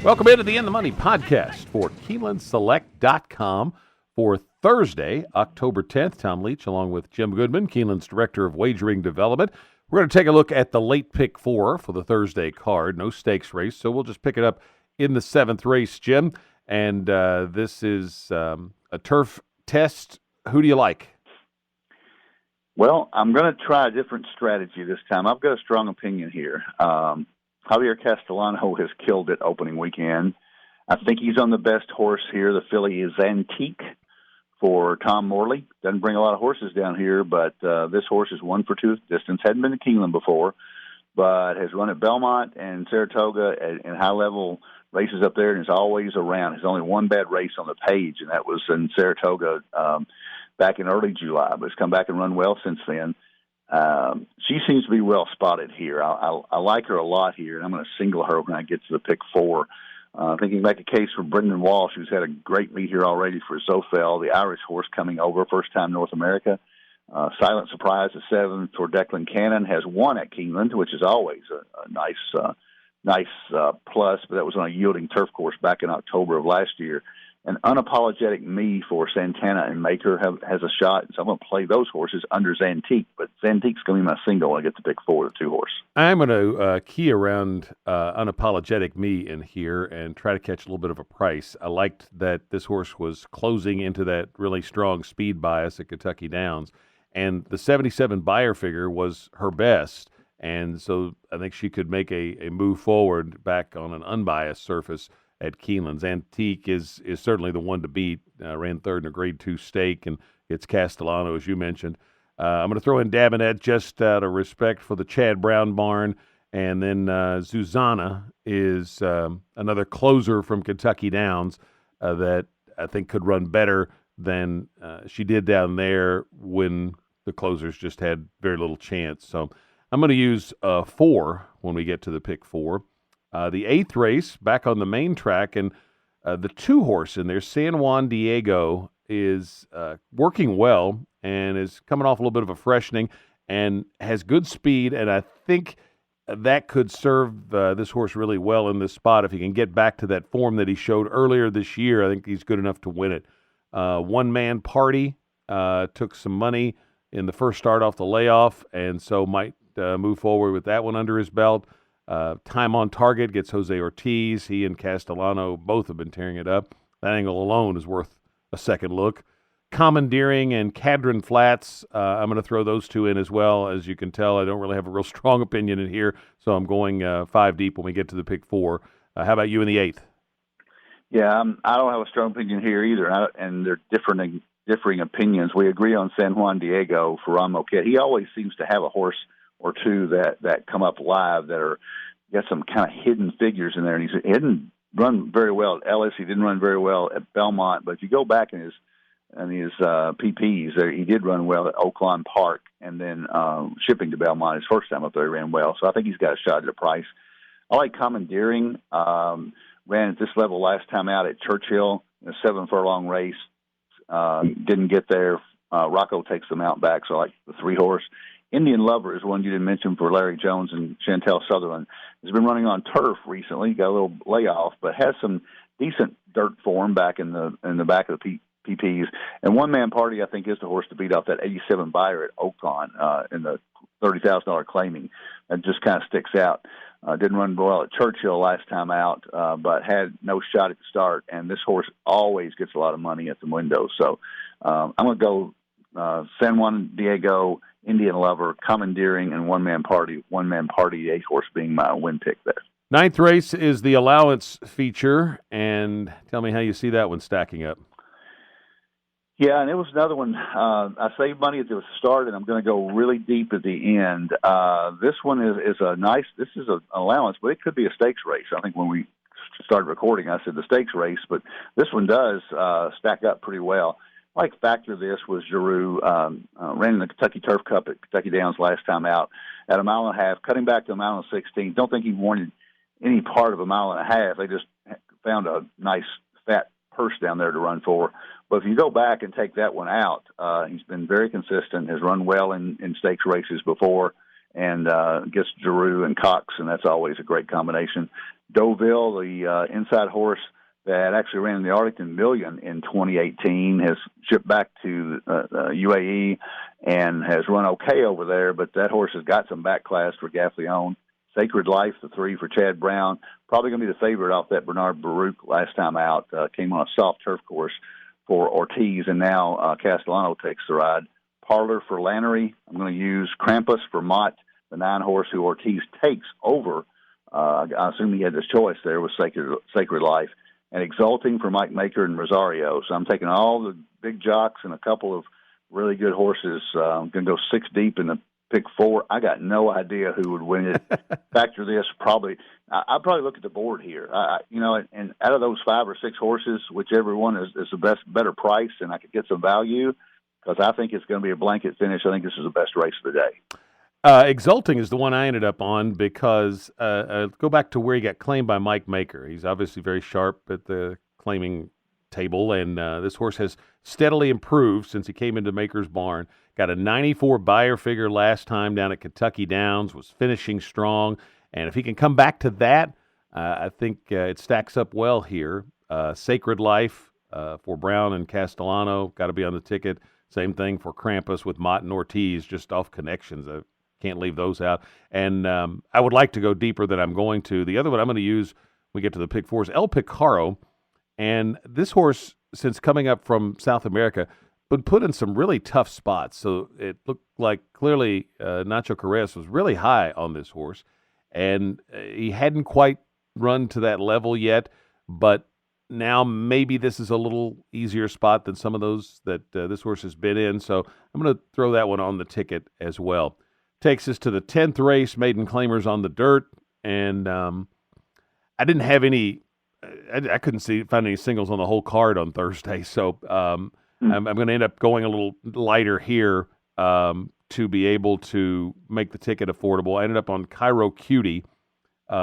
Welcome into the In the Money podcast for KeenelandSelect.com for Thursday, October 10th. Tom Leach along with Jim Goodman, Keeneland's Director of Wagering Development. We're going to take a look at the late pick four for the Thursday card. No stakes race, so we'll just pick it up in the seventh race, Jim. And this is a turf test. Who do you like? Well, I'm going to try a different strategy this time. I've got a strong opinion here. Javier Castellano has killed it opening weekend. I think he's on the best horse here. The filly is Antique for Tom Morley. Doesn't bring a lot of horses down here, but this horse is 1 for 2 distance. Hadn't been to Keeneland before, but has run at Belmont and Saratoga in high-level races up there and is always around. There's only one bad race on the page, and that was in Saratoga back in early July, but has come back and run well since then. She seems to be well spotted here. I like her a lot here, and I'm going to single her when I get to the pick four. I think you can make a case for Brendan Walsh, who's had a great meet here already for Zofel, the Irish horse coming over, first time North America. Silent Surprise at 7 for Declan Cannon, has won at Keeneland, which is always a nice plus, but that was on a yielding turf course back in October of last year. An Unapologetic Me for Santana and Maker has a shot, so I'm going to play those horses under Zantique, but Zantique's going to be my single when I get to pick four, the 2-horse. I'm going to key around Unapologetic Me in here and try to catch a little bit of a price. I liked that this horse was closing into that really strong speed bias at Kentucky Downs, and the 77 buyer figure was her best, and so I think she could make a move forward back on an unbiased surface at Keeneland's. Antique is certainly the one to beat. Ran third in a Grade 2 stake, and it's Castellano, as you mentioned. I'm going to throw in Dabinett just out of respect for the Chad Brown barn, and then Zuzana is another closer from Kentucky Downs that I think could run better than she did down there when the closers just had very little chance. So I'm going to use 4 when we get to the pick 4. The 8th race, back on the main track, and the 2-horse in there, San Juan Diego, is working well and is coming off a little bit of a freshening and has good speed, and I think that could serve this horse really well in this spot. If he can get back to that form that he showed earlier this year, I think he's good enough to win it. One-man Party took some money in the first start off the layoff, and so might move forward with that one under his belt. Time on Target gets Jose Ortiz. He and Castellano both have been tearing it up. That angle alone is worth a second look. Commandeering and Cadron Flats, I'm going to throw those 2 in as well. As you can tell, I don't really have a real strong opinion in here, so I'm going 5 deep when we get to the pick 4. How about you in the 8th? Yeah, I don't have a strong opinion here either, and they're differing opinions. We agree on San Juan Diego for Ron Moquette. He always seems to have a horse or 2 that come up live that are got some kind of hidden figures in there. And he didn't run very well at Ellis. He didn't run very well at Belmont. But if you go back in his PPs, he did run well at Oaklawn Park, and then shipping to Belmont his first time up there, he ran well. So I think he's got a shot at a price. I like Commandeering. Ran at this level last time out at Churchill in a 7-furlong race. Didn't get there. Rocco takes the mount back, so I like the 3-horse. Indian Lover is one you didn't mention for Larry Jones and Chantel Sutherland. He's been running on turf recently, got a little layoff, but has some decent dirt form back in the back of the PPs. And One Man Party, I think, is the horse to beat off that 87 buyer at Oakon in the $30,000 claiming. That just kind of sticks out. Didn't run well at Churchill last time out, but had no shot at the start. And this horse always gets a lot of money at the window. So I'm going to go San Juan Diego, Indian Lover, Commandeering, and One Man Party. One Man Party, 8-horse being my win pick there. 9th race is the allowance feature, and tell me how you see that one stacking up. Yeah, and it was another one. I saved money at the start, and I'm going to go really deep at the end. This one is a nice. This is an allowance, but it could be a stakes race. I think when we started recording, I said the stakes race, but this one does stack up pretty well. Like factor this was Giroux, ran in the Kentucky Turf Cup at Kentucky Downs last time out at 1.5 miles, cutting back to 1.16 miles. Don't think he wanted any part of 1.5 miles. They just found a nice fat purse down there to run for. But if you go back and take that one out, he's been very consistent, has run well in stakes races before, and gets Giroux and Cox, and that's always a great combination. Deauville, the inside horse that actually ran in the Arlington Million in 2018, has shipped back to UAE and has run okay over there, but that horse has got some back class for Gaffleone. Sacred Life, the 3 for Chad Brown, probably going to be the favorite off that Bernard Baruch last time out. Came on a soft turf course for Ortiz, and now Castellano takes the ride. Parlor for Lannery. I'm going to use Krampus for Mott, the 9 horse who Ortiz takes over. I assume he had his choice there with Sacred Life. And Exulting for Mike Maker and Rosario. So I'm taking all the big jocks and a couple of really good horses. I'm going to go 6 deep in the pick 4. I got no idea who would win it. Factor this I'll probably look at the board here. And out of those 5 or 6 horses, whichever one is the better price and I could get some value, because I think it's going to be a blanket finish. I think this is the best race of the day. Exulting is the one I ended up on because go back to where he got claimed by Mike Maker. He's obviously very sharp at the claiming table, and this horse has steadily improved since he came into Maker's barn. Got a 94 buyer figure last time down at Kentucky Downs, was finishing strong, and if he can come back to that, I think it stacks up well here. Sacred Life for Brown and Castellano, got to be on the ticket. Same thing for Krampus with Mott and Ortiz, just off connections. I can't leave those out. And I would like to go deeper than I'm going to. The other one I'm going to use when we get to the pick 4 is El Picaro. And this horse, since coming up from South America, been put in some really tough spots. So it looked like clearly Nacho Carreras was really high on this horse. And he hadn't quite run to that level yet. But now maybe this is a little easier spot than some of those that this horse has been in. So I'm going to throw that one on the ticket as well. Takes us to the 10th race, Maiden Claimers on the dirt. And I didn't have any I couldn't find any singles on the whole card on Thursday. So I'm going to end up going a little lighter here to be able to make the ticket affordable. I ended up on Cairo Cutie,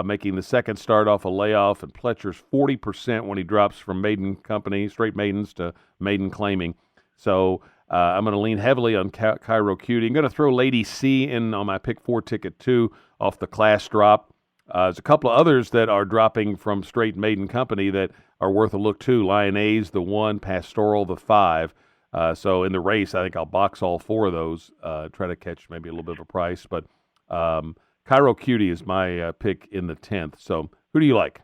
making the second start off a layoff, and Pletcher's 40% when he drops from maiden company, straight maidens to maiden claiming. So I'm going to lean heavily on Cairo Cutie. I'm going to throw Lady C in on my pick 4 ticket too off the class drop. There's a couple of others that are dropping from straight maiden company that are worth a look too. Lyonnaise, the 1, Pastoral, the 5. So in the race, I think I'll box all 4 of those, try to catch maybe a little bit of a price. But Cairo Cutie is my pick in the 10th. So who do you like?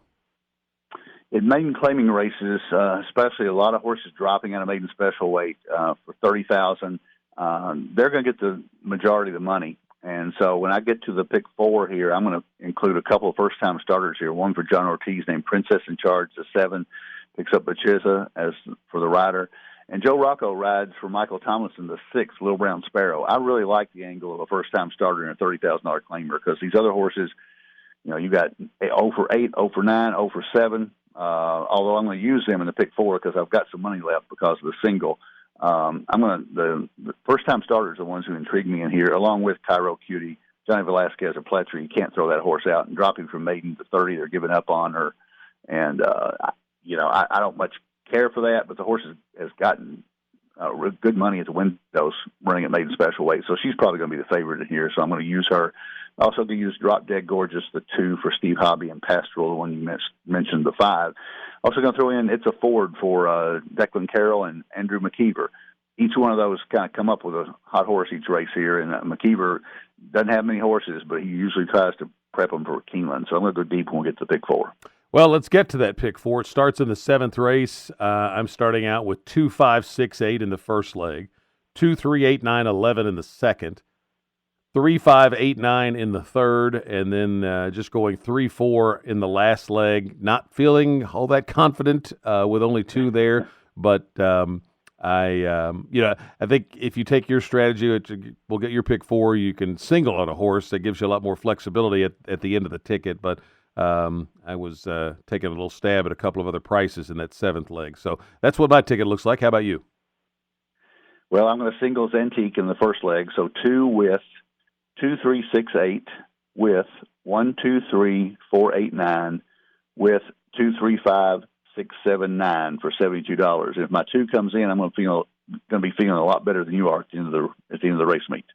In maiden claiming races, especially a lot of horses dropping out of maiden special weight for $30,000, they're going to get the majority of the money. And so when I get to the pick 4 here, I'm going to include a couple of first-time starters here. One for John Ortiz named Princess in Charge, the 7, picks up Bachiza as for the rider. And Joe Rocco rides for Michael Tomlinson, the 6, Little Brown Sparrow. I really like the angle of a first-time starter in a $30,000 claimer because these other horses, you got 0 for 8, 0 for 9, 0 for 7. Although I'm going to use them in the pick 4 because I've got some money left because of the single. The first-time starters are the ones who intrigue me in here, along with Cairo Cutie, Johnny Velasquez, or Pletcher. You can't throw that horse out and drop him from maiden to 30. They're giving up on her, and I don't much care for that. But the horse has gotten good money at the windows running at maiden special weight, so she's probably going to be the favorite in here. So I'm going to use her. Also going to use Drop Dead Gorgeous, the 2 for Steve Hobby, and Pastoral, the one you mentioned, the 5. Also going to throw in It's a Ford for Declan Carroll and Andrew McKeever. Each one of those kind of come up with a hot horse each race here, and McKeever doesn't have many horses, but he usually tries to prep them for Keeneland. So I'm going to go deep when we get to pick 4. Well, let's get to that pick 4. It starts in the 7th race. I'm starting out with 2, 5, 6, 8 in the first leg, 2, 3, 8, 9, 11 in the second, 3, 5, 8, 9 in the third, and then just going 3, 4 in the last leg. Not feeling all that confident with only 2 there, but I think if you take your strategy, we'll get your pick 4. You can single on a horse that gives you a lot more flexibility at the end of the ticket. But I was taking a little stab at a couple of other prices in that 7th leg. So that's what my ticket looks like. How about you? Well, I'm going to singles Antique in the first leg. So 2 with 2, 3, 6, 8 with 1, 2, 3, 4, 8, 9 with 2, 3, 5, 6, 7, 9 for $72. If my 2 comes in, I'm going to be feeling a lot better than you are at the end of the race meet.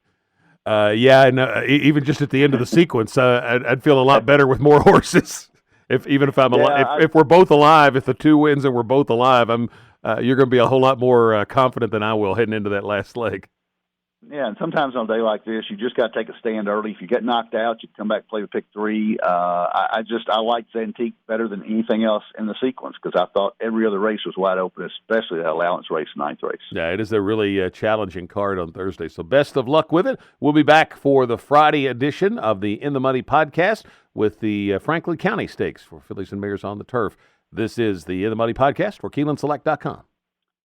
Yeah, and even just at the end of the sequence, I'd feel a lot better with more horses. Even if I'm alive, if we're both alive, if the two wins and we're both alive, you're going to be a whole lot more confident than I will heading into that last leg. Yeah, and sometimes on a day like this, you just got to take a stand early. If you get knocked out, you come back, play the pick three. I like Zantique better than anything else in the sequence because I thought every other race was wide open, especially that allowance race, ninth race. Yeah, it is a really challenging card on Thursday. So best of luck with it. We'll be back for the Friday edition of the In the Money podcast with the Franklin County Stakes for Fillies and Mares on the Turf. This is the In the Money podcast for KeenelandSelect.com.